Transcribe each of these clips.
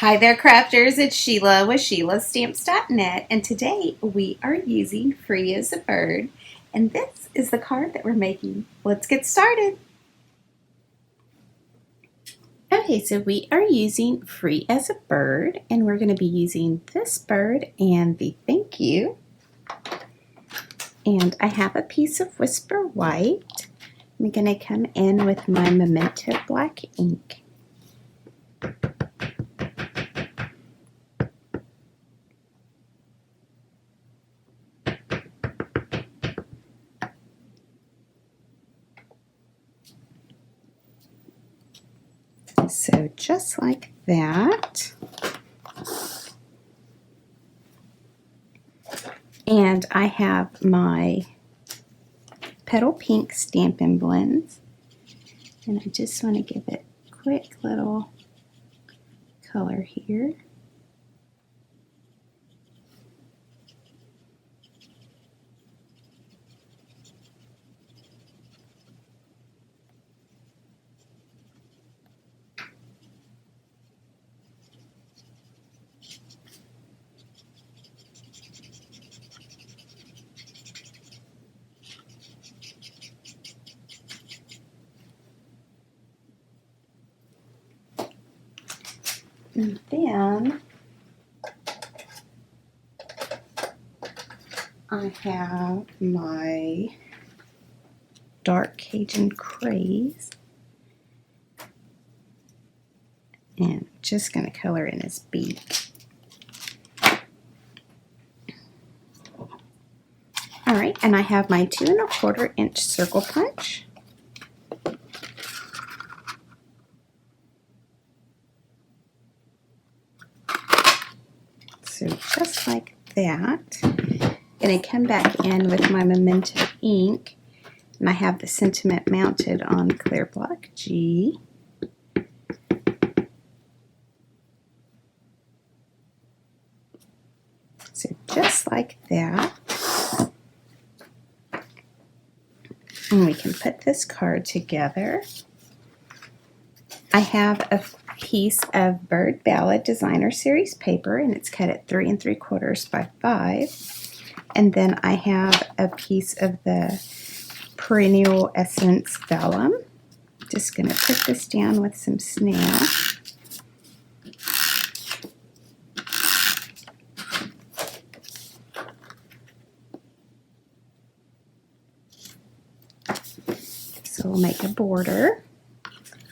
Hi there, crafters. It's Sheila with SheilaStamps.net, and today we are using Free as a Bird, and this is the card that we're making. Let's get started. Okay, so we are using Free as a Bird, and we're going to be using this bird and the thank you. And I have a piece of Whisper White. I'm going to come in with my Memento black ink. So just like that. And I have my Petal Pink Stampin' Blends. And I just want to give it a quick little color here. And then I have my dark Cajun CRAZE, and I'm just going to color in his beak. Alright, and I have my 2 1/4 inch circle punch. So just like that. I'm going to come back in with my Memento ink, and I have the sentiment mounted on clear block G. So just like that. And we can put this card together. I have a piece of Bird Ballad Designer Series paper, and it's cut at 3 3/4 by 5. And then I have a piece of the Perennial Essence Vellum. Just going to put this down with some snail. So we'll make a border.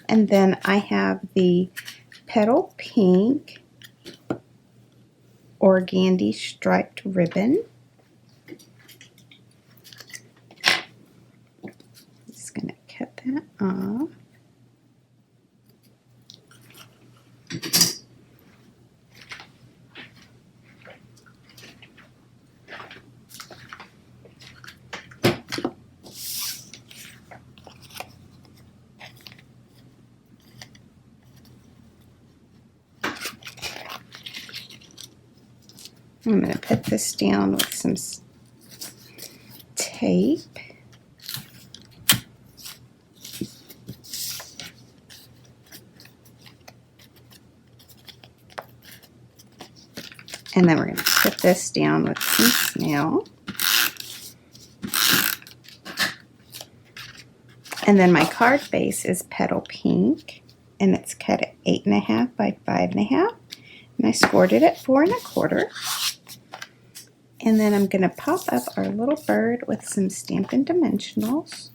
And then I have the Petal Pink Organdy striped ribbon. Just going to cut that off. I'm going to put this down with some tape. And then we're going to put this down with some snail. And then my card base is Petal Pink, and it's cut at 8 1/2 by 5 1/2. And I scored it at 4 1/4. And then I'm going to pop up our little bird with some Stampin' Dimensionals.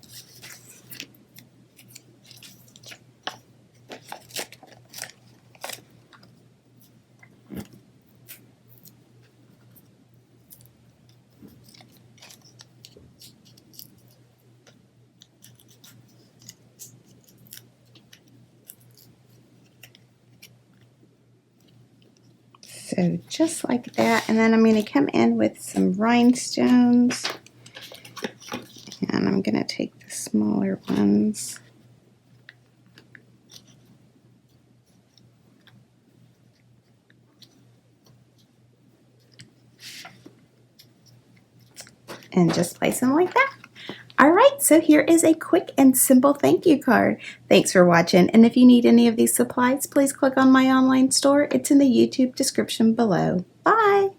So just like that, and then I'm going to come in with some rhinestones, and I'm going to take the smaller ones. And just place them like that. All right. right, so here is a quick and simple thank you card. Thanks for watching, and if you need any of these supplies, please click on my online store. It's in the YouTube description below. Bye!